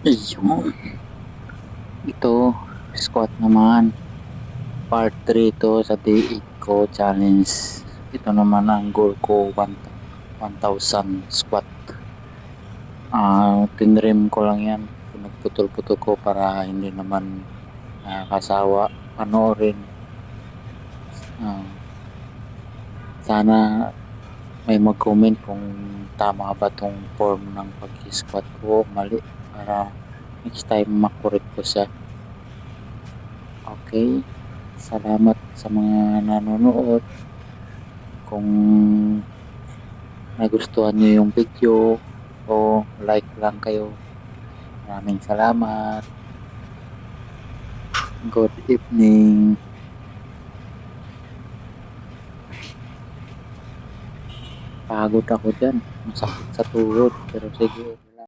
Ayun, ito, squat naman. Part 3 to sa day 8 ko challenge. Ito naman ang goal ko, 1,000 squat. Tinrim ko lang yan. Pinagputol-putol ko para hindi naman nakakasawa panoorin. Ah, sana may mag-comment kung tama ba tong form ng pag-squat ko, mali, para next time makorek ko siya. Okay, salamat sa mga nanonood. Kung nagustuhan nyo yung video o like lang kayo, maraming salamat. Good evening. Pagod ako dyan, masakit sa tuhod, pero sige.